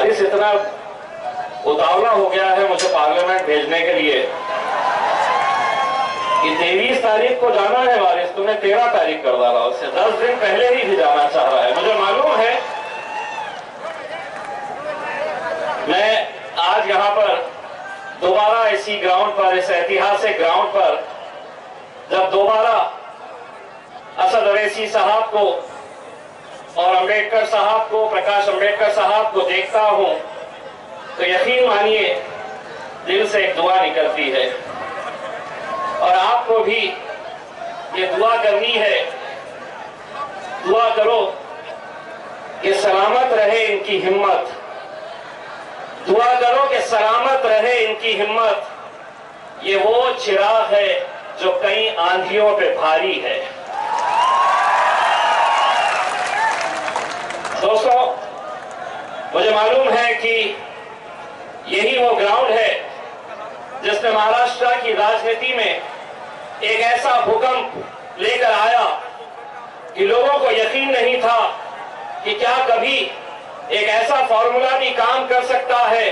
वारिस इतना उतावला हो गया है मुझे पार्लियामेंट भेजने के लिए कि 23 तारीख को जाना है वारिस, तुमने 13 तारीख कर डाला, उससे 10 दिन पहले ही भी जाना चाह रहा है। मुझे मालूम है मैं आज यहाँ पर दोबारा इसी ग्राउंड पर, इस ऐतिहासिक ग्राउंड पर जब दोबारा असद अवैसी साहब को और अंबेडकर साहब को, प्रकाश अंबेडकर साहब को देखता हूं तो यकीन मानिए दिल से एक दुआ निकलती है। और आपको भी ये दुआ करनी है, दुआ करो कि सलामत रहे इनकी हिम्मत, दुआ करो कि सलामत रहे इनकी हिम्मत। ये वो चिराग है जो कई आंधियों पे भारी है। दोस्तों, मुझे मालूम है कि यही वो ग्राउंड है जिसने महाराष्ट्र की राजनीति में एक ऐसा भूकंप लेकर आया कि लोगों को यकीन नहीं था कि क्या कभी एक ऐसा फॉर्मूला भी काम कर सकता है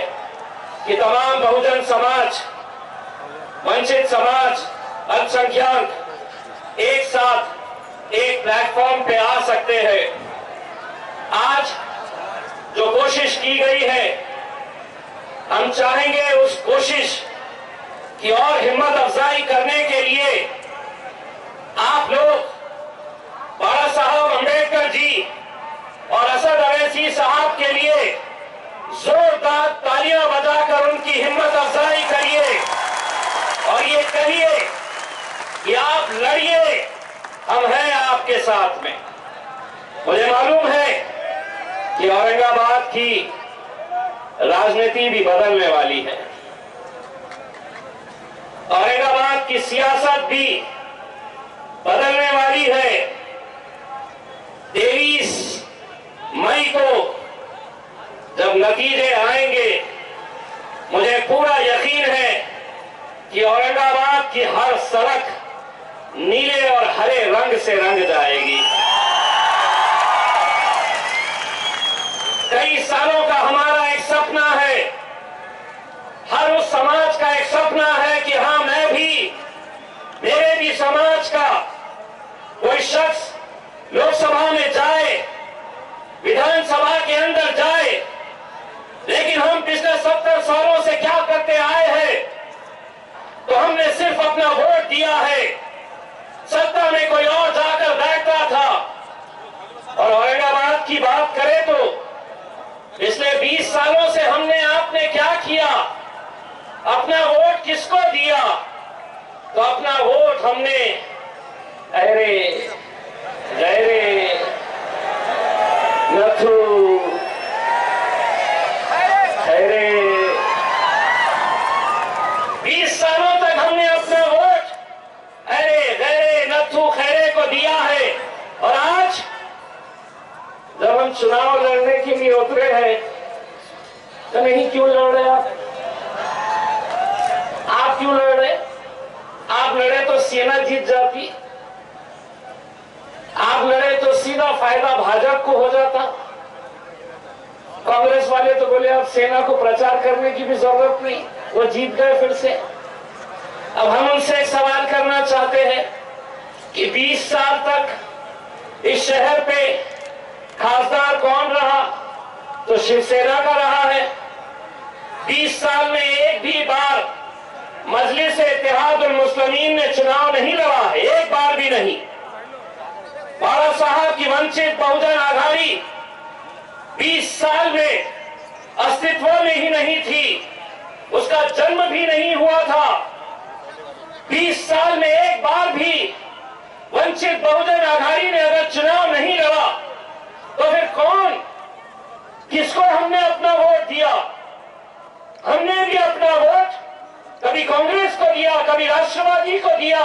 कि तमाम बहुजन समाज, वंचित समाज, अल्पसंख्यक एक साथ एक प्लेटफॉर्म पे आ सकते हैं। आज जो कोशिश की गई है, हम चाहेंगे उस कोशिश की और हिम्मत अफजाई करने के लिए आप लोग बाबा साहब अंबेडकर जी और असद अवैसी साहब के लिए जोरदार तालियां बजाकर उनकी हिम्मत अफजाई करिए और ये कहिए कि आप लड़िए, हम हैं आपके साथ में। मुझे मालूम है कि औरंगाबाद की राजनीति भी बदलने वाली है, औरंगाबाद की सियासत भी बदलने वाली है। 23 मई को जब नतीजे आएंगे, मुझे पूरा यकीन है कि औरंगाबाद की हर सड़क नीले और हरे रंग से रंग जाएगी। कई सालों का हमारा एक सपना है, हर उस समाज का एक सपना है कि हाँ, मैं भी, मेरे भी समाज का कोई शख्स लोकसभा में जाए, विधानसभा के अंदर जाए। लेकिन हम पिछले 70 सालों से क्या करते आए हैं? तो हमने सिर्फ अपना वोट दिया है, सत्ता में कोई और जाकर बैठता था। और औरंगाबाद की बात करें तो पिछले 20 सालों से हमने, आपने क्या किया? अपना वोट किसको दिया? तो अपना वोट हमने अरे गहरे नथु खैरे, 20 सालों तक हमने अपना वोट अरे गहरे नथु खैरे को दिया है। और आज जब हम चुनाव लड़ने के लिए उतरे हैं तो नहीं, क्यों लड़ रहे आप क्यों लड़ रहे? आप लड़े तो सेना जीत जाती, आप लड़े तो सीधा फायदा भाजपा को हो जाता। कांग्रेस वाले तो बोले अब सेना को प्रचार करने की भी जरूरत नहीं, वो जीत गए फिर से। अब हम उनसे एक सवाल करना चाहते हैं कि 20 साल तक इस शहर पे खासदार कौन रहा? तो शिवसेना का रहा है। 20 साल में एक भी बार मजलिस-ए-इत्तेहाद-उल-मुस्लिमीन ने चुनाव नहीं लड़ा है, एक बार भी नहीं। बाबा साहब की वंचित बहुजन आघाड़ी 20 साल में अस्तित्व में ही नहीं थी, उसका जन्म भी नहीं हुआ था। 20 साल में एक बार भी वंचित बहुजन आघाड़ी ने अगर चुनाव नहीं लड़ा तो फिर कौन, किसको हमने अपना वोट दिया? हमने भी अपना वोट कभी कांग्रेस को दिया, कभी राष्ट्रवादी को दिया,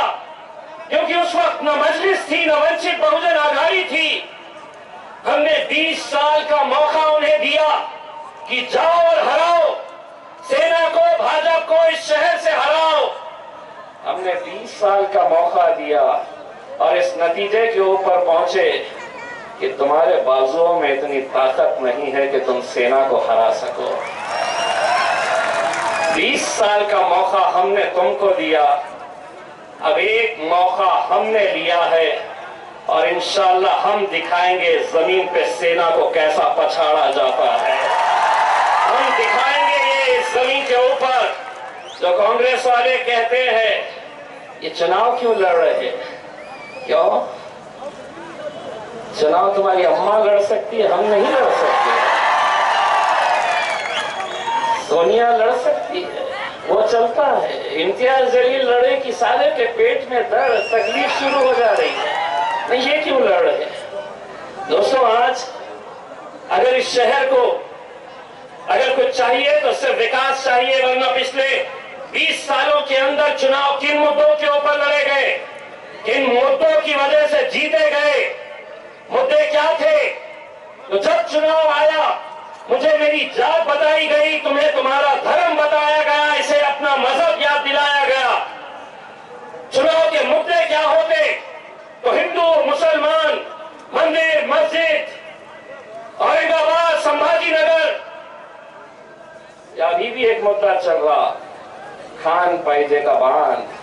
क्योंकि उस वक्त न मजलिस थी, न वंचित बहुजन आघाड़ी थी। हमने 20 साल का मौका उन्हें दिया कि जाओ और हराओ सेना को, भाजपा को, इस शहर से हराओ। हमने 20 साल का मौका दिया और इस नतीजे के ऊपर पहुंचे कि तुम्हारे बाजुओं में इतनी ताकत नहीं है कि तुम सेना को हरा सको। 20 साल का मौका हमने तुमको दिया, अब एक मौका हमने लिया है और इंशाअल्लाह हम दिखाएंगे जमीन पे सेना को कैसा पछाड़ा जाता है। हम दिखाएंगे ये इस जमीन के ऊपर। जो कांग्रेस वाले कहते हैं ये चुनाव क्यों लड़ रहे हैं, क्यों? चुनाव तुम्हारी अम्मा लड़ सकती है, हम नहीं लड़ सकते। सोनिया लड़ सकती है, वो चलता है। इम्तियाज जलील लड़े कि सारे के पेट में दर्द तकलीफ शुरू हो जा रही है, नहीं ये क्यों लड़ रहे? दोस्तों, आज अगर इस शहर को अगर कुछ चाहिए तो सिर्फ विकास चाहिए, वरना पिछले 20 सालों के अंदर चुनाव किन मुद्दों के ऊपर लड़े गए, किन मुद्दों की वजह से जीते गए? मुद्दे क्या थे? तो जब चुनाव आया मुझे मेरी जात बताई गई, तुम्हें तुम्हारा धर्म बताया गया, इसे अपना मजहब याद दिलाया गया। चुनाव के मुद्दे क्या होते? तो हिंदू मुसलमान, मंदिर मस्जिद, औरंगाबाद, संभाजीनगर, या अभी भी एक मुद्दा चल रहा, खान पाइजे का बांध।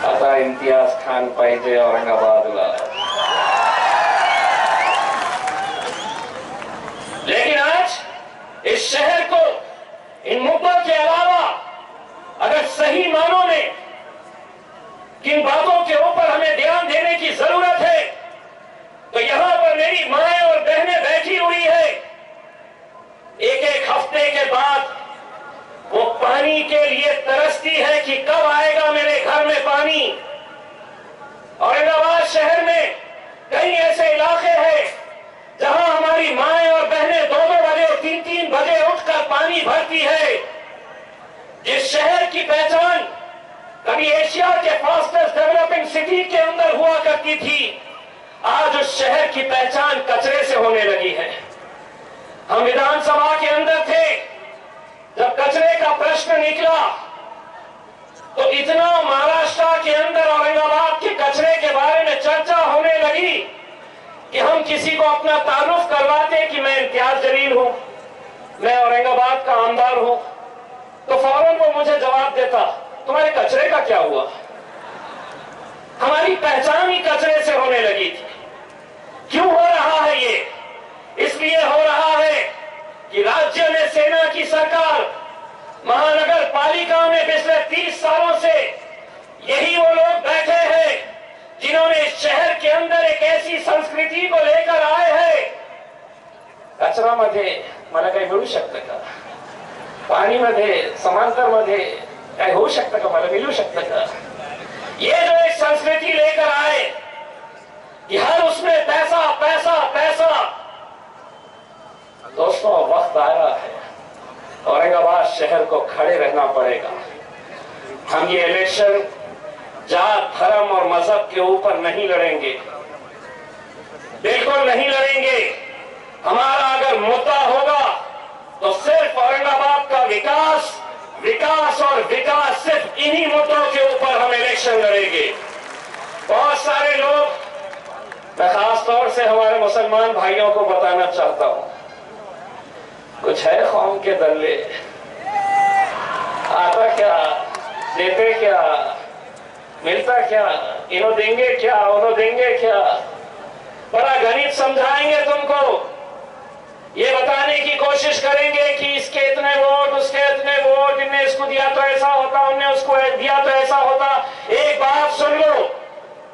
आता इम्तियाज खान पाइजे औरंगाबाद ला। लेकिन आज इस शहर को इन मुद्दों के अलावा अगर सही मानों में किन बातों के ऊपर हमें ध्यान देने की जरूरत है, तो यहां पर मेरी माएं और बहनें बैठी हुई है। एक एक हफ्ते के बाद वो पानी के लिए तरसती है कि कब आएगा मेरे घर में पानी। औरंगाबाद शहर में कई ऐसे इलाके हैं जहां हमारी माएं और बहनें 2-2 बजे 3-3 बजे उठकर पानी भरती है। जिस शहर की पहचान कभी एशिया के फास्टेस्ट डेवलपिंग सिटी के अंदर हुआ करती थी, आज उस शहर की पहचान कचरे से होने लगी है। हम विधानसभा के अंदर थे जब कचरे का प्रश्न निकला, तो इतना महाराष्ट्र के अंदर औरंगाबाद के कचरे के बारे में चर्चा होने लगी कि हम किसी को अपना तारुफ करवाते कि मैं इम्तियाज जलील हूं, मैं औरंगाबाद का आमदार हूं, तो फौरन वो मुझे जवाब देता, तुम्हारे कचरे का क्या हुआ? हमारी पहचान ही कचरे से होने लगी थी। क्यों हो रहा है ये? इसलिए हो रहा है कि राज्य में सेना की सरकार, महानगर पालिका में पिछले 30 सालों से यही वो लोग बैठे हैं जिन्होंने इस शहर के अंदर एक ऐसी संस्कृति को लेकर आए हैं, कचरामध्ये मला काही मिळू शकतं का? पाणीमध्ये समांतरमध्ये काही होऊ शकतं का? मला मिळू शकतं का? ये जो एक संस्कृति लेकर आए कि हर उसमें पैसा पैसा पैसा। दोस्तों, वक्त आया है औरंगाबाद शहर को खड़े रहना पड़ेगा। हम ये इलेक्शन जात धर्म और मजहब के ऊपर नहीं लड़ेंगे, बिल्कुल नहीं लड़ेंगे। हमारा अगर मुद्दा होगा तो सिर्फ औरंगाबाद का विकास, विकास और विकास, सिर्फ इन्हीं मुद्दों के ऊपर हम इलेक्शन लड़ेंगे। बहुत सारे लोग, मैं खास तौर से हमारे मुसलमान भाइयों को बताना चाहता हूं, कुछ है कौम के दल्ले, आता क्या, देते क्या, मिलता क्या, इन्हों देंगे क्या, उन्हों देंगे क्या, बड़ा गणित समझाएंगे तुमको, ये बताने की कोशिश करेंगे कि इसके इतने वोट, उसके इतने वोट, इनने इसको दिया तो ऐसा होता, उनने उसको दिया तो ऐसा होता। एक बात सुन लो,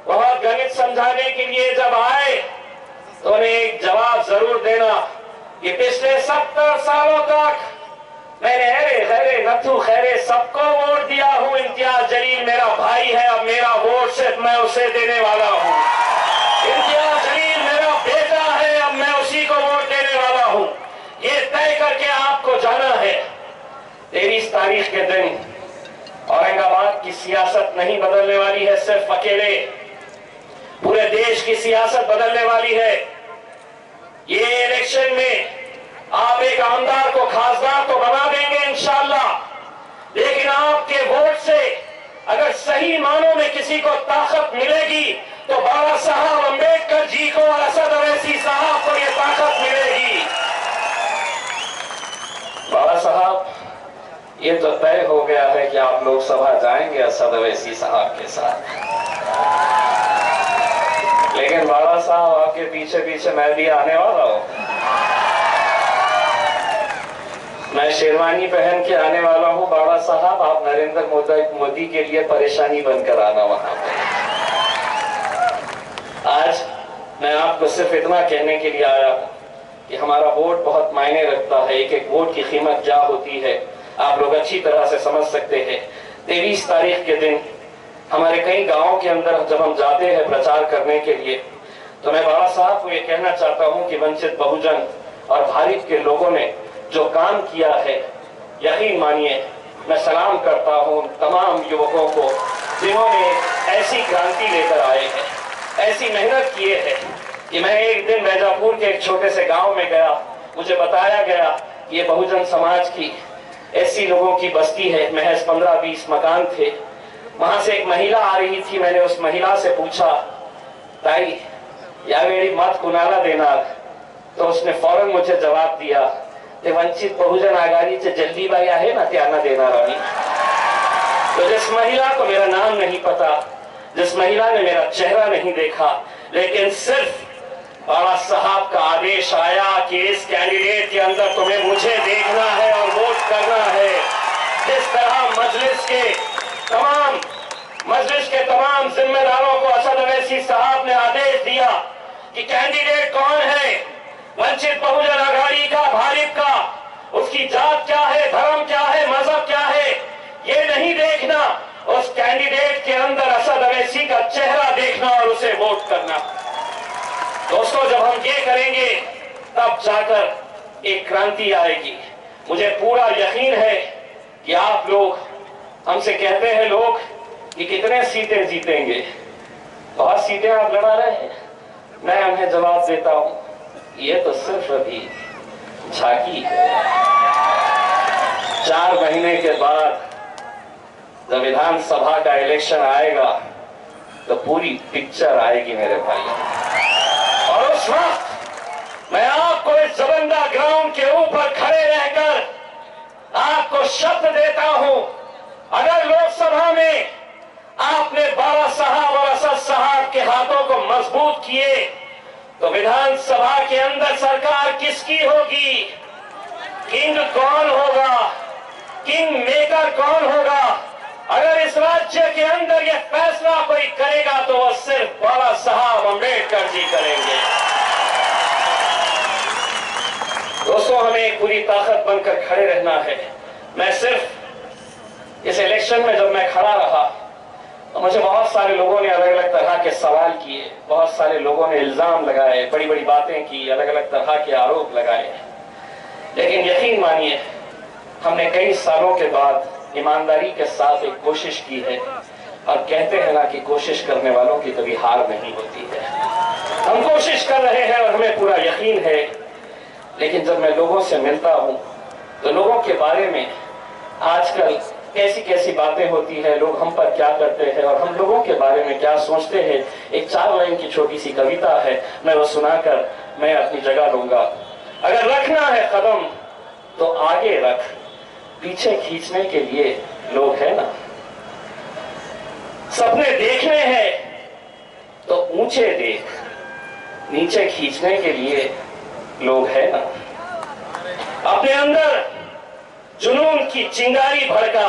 बहुत गणित समझाने के लिए जब आए तो उन्हें एक जवाब जरूर देना कि पिछले 70 सालों तक मैंने हैरे खैरे नथु खैरे सबको वोट दिया हूं, इम्तियाज जलील मेरा भाई है, अब मेरा वोट सिर्फ मैं उसे देने वाला हूं। इम्तियाज जलील मेरा बेटा है, अब मैं उसी को वोट देने वाला हूं। ये तय करके आपको जाना है। 23 तारीख के दिन औरंगाबाद की सियासत नहीं बदलने वाली है, सिर्फ अकेले पूरे देश की सियासत बदलने वाली है। ये इलेक्शन में आप एक आमदार को खासदार तो बना देंगे इंशाअल्लाह, लेकिन आपके वोट से अगर सही मानों में किसी को ताकत मिलेगी तो बाबा साहब अंबेडकर जी को और असद अवैसी साहब को यह ताकत मिलेगी। बाबा साहब, ये तो तय हो गया है कि आप लोकसभा जाएंगे असद अवैसी साहब के साथ, लेकिन बाबा साहब आपके पीछे पीछे मैं भी आने वाला हूं। मैं शेरवानी पहन के आने वाला हूं। बाबा साहब, आप नरेंद्र मोदी के लिए परेशानी बनकर आना वहां पर। आज मैं आपको सिर्फ इतना कहने के लिए आया हूं कि हमारा वोट बहुत मायने रखता है। एक एक वोट की कीमत क्या होती है आप लोग अच्छी तरह से समझ सकते हैं। 23 तारीख के दिन हमारे कई गांवों के अंदर जब हम जाते हैं प्रचार करने के लिए, तो मैं बाबा साहब को ये कहना चाहता हूं कि वंचित बहुजन और भारत के लोगों ने जो काम किया है, यकीन मानिए मैं सलाम करता हूं तमाम युवकों को जिन्होंने ऐसी क्रांति लेकर आए हैं, ऐसी मेहनत किए हैं कि मैं एक दिन बैजापुर के एक छोटे से गांव में गया, मुझे बताया गया कि ये बहुजन समाज की ऐसी लोगों की बस्ती है, महज 15-20 मकान थे। वहां से एक महिला आ रही थी, मैंने उस महिला से पूछा, ताई या मेरी मत कुणाला देणार, तो उसने फौरन मुझे जवाब दिया, ते वंचित बहुजन आघाडीचे जल्दीबाई आहे ना, त्यांना देणार आम्ही। तो जिस महिला को मेरा नाम नहीं पता, जिस महिला ने मेरा चेहरा नहीं देखा, लेकिन सिर्फ बाबा साहब का आदेश आया कि इस कैंडिडेट के अंदर तुम्हें मुझे देखना है और वोट करना है। जिस तरह मजलिस के तमाम जिम्मेदारों को असद अवैसी साहब ने आदेश दिया कि कैंडिडेट कौन है, वंचित बहुजन आघाड़ी का, भारत का, उसकी जात क्या है, धर्म क्या है, मजहब क्या है, ये नहीं देखना, उस कैंडिडेट के अंदर असद अवैसी का चेहरा देखना और उसे वोट करना। दोस्तों, जब हम ये करेंगे तब जाकर एक क्रांति आएगी। मुझे पूरा यकीन है कि आप लोग, हमसे कहते हैं लोग कि कितने सीटें जीतेंगे, बहुत सीटें आप लड़ा रहे हैं। मैं उन्हें जवाब देता हूं, ये तो सिर्फ अभी झांकी है। 4 महीने के बाद जब विधानसभा का इलेक्शन आएगा तो पूरी पिक्चर आएगी मेरे भाई। और उस वक्त मैं आपको इस जबंदा ग्राउंड के ऊपर खड़े रहकर आपको शब्द देता हूं, अगर लोकसभा में आपने बाबा साहब और असद साहब के हाथों को मजबूत किए तो विधानसभा के अंदर सरकार किसकी होगी, किंग कौन होगा, किंग मेकर कौन होगा। अगर इस राज्य के अंदर यह फैसला कोई करेगा तो वह सिर्फ बाबा साहब अंबेडकर जी करेंगे। दोस्तों, हमें पूरी ताकत बनकर खड़े रहना है। मैं सिर्फ इस इलेक्शन में जब मैं खड़ा रहा तो मुझे बहुत सारे लोगों ने अलग अलग तरह के सवाल किए, बहुत सारे लोगों ने इल्जाम लगाए, बड़ी बड़ी बातें की, अलग अलग तरह के आरोप लगाए, लेकिन यकीन मानिए हमने कई सालों के बाद ईमानदारी के साथ एक कोशिश की है। और कहते हैं ना कि कोशिश करने वालों की कभी हार नहीं होती है। हम कोशिश कर रहे हैं और हमें पूरा यकीन है, लेकिन जब मैं लोगों से मिलता हूं तो लोगों के बारे में आजकल कैसी कैसी बातें होती है, लोग हम पर क्या करते हैं और हम लोगों के बारे में क्या सोचते हैं। एक 4 लाइन की छोटी सी कविता है, मैं वो सुनाकर मैं अपनी जगह लूंगा। अगर रखना है कदम तो आगे रख, पीछे खींचने के लिए लोग हैं ना। सपने देखने हैं तो ऊंचे देख, नीचे खींचने के लिए लोग हैं ना। अपने अंदर जुनून की चिंगारी भड़का,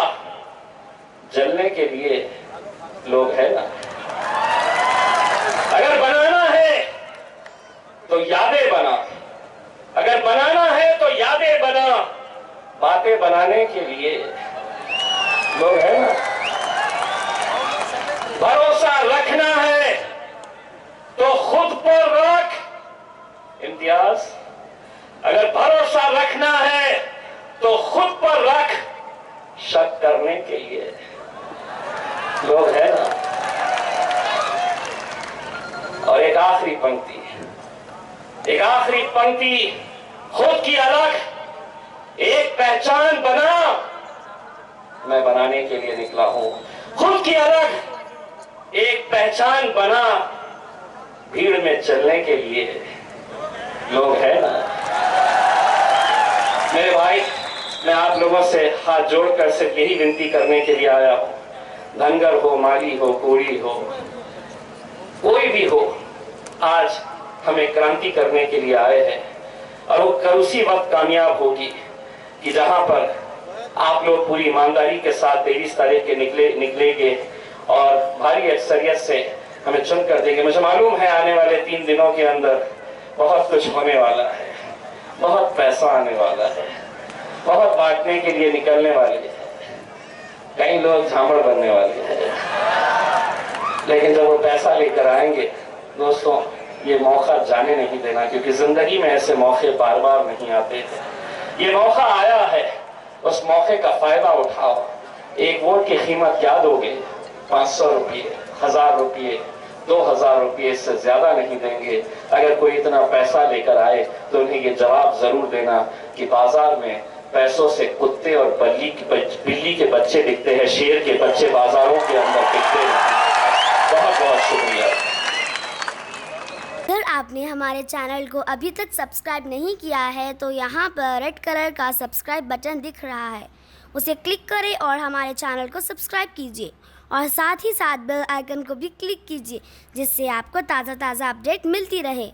जलने के लिए लोग हैं ना। अगर बनाना है तो यादें बना, अगर बनाना है तो यादें बना, बातें बनाने के लिए लोग हैं ना। भरोसा रखना है तो खुद पर रख, इम्तियाज। अगर भरोसा रखना है तो खुद पर रख, शक करने के लिए लोग हैं ना। और एक आखिरी पंक्ति, एक आखिरी पंक्ति, खुद की अलग एक पहचान बना, मैं बनाने के लिए निकला हूं। खुद की अलग एक पहचान बना, भीड़ में चलने के लिए लोग हैं ना। मेरे भाई, मैं आप लोगों से हाथ जोड़कर सिर्फ यही विनती करने के लिए आया हूं, धनगर हो, माली हो, कोड़ी हो, कोई भी हो, आज हमें क्रांति करने के लिए आए हैं। और वो कर उसी वक्त कामयाब होगी कि जहां पर आप लोग पूरी ईमानदारी के साथ 23 तारीख के निकलेंगे और भारी अक्सरियत से हमें चुन कर देंगे। मुझे मालूम है आने वाले 3 दिनों के अंदर बहुत कुछ होने वाला है, बहुत पैसा आने वाला है, बहुत बांटने के लिए निकलने वाले हैं, कई लोग झामड़ बनने वाले हैं। लेकिन जब वो पैसा लेकर आएंगे दोस्तों, ये मौका जाने नहीं देना, क्योंकि जिंदगी में ऐसे मौके बार बार नहीं आते। ये मौका आया है, उस मौके का फायदा उठाओ। एक वोट की कीमत क्या दोगे? 500 रुपये, 1000 रुपये, 2000 रुपये, इससे ज्यादा नहीं देंगे। अगर कोई इतना पैसा लेकर आए तो उन्हें ये जवाब जरूर देना कि बाजार में पैसों से कुत्ते और बिल्ली के बच्चे बिकते हैं, शेर के बच्चे बाजारों के अंदर बिकते हैं। बहुत बहुत शुक्रिया। अगर आपने हमारे चैनल को अभी तक सब्सक्राइब नहीं किया है तो यहाँ पर रेड कलर का सब्सक्राइब बटन दिख रहा है, उसे क्लिक करें और हमारे चैनल को सब्सक्राइब कीजिए और साथ ही साथ बेल आइकन को भी क्लिक कीजिए, जिससे आपको ताज़ा अपडेट मिलती रहे।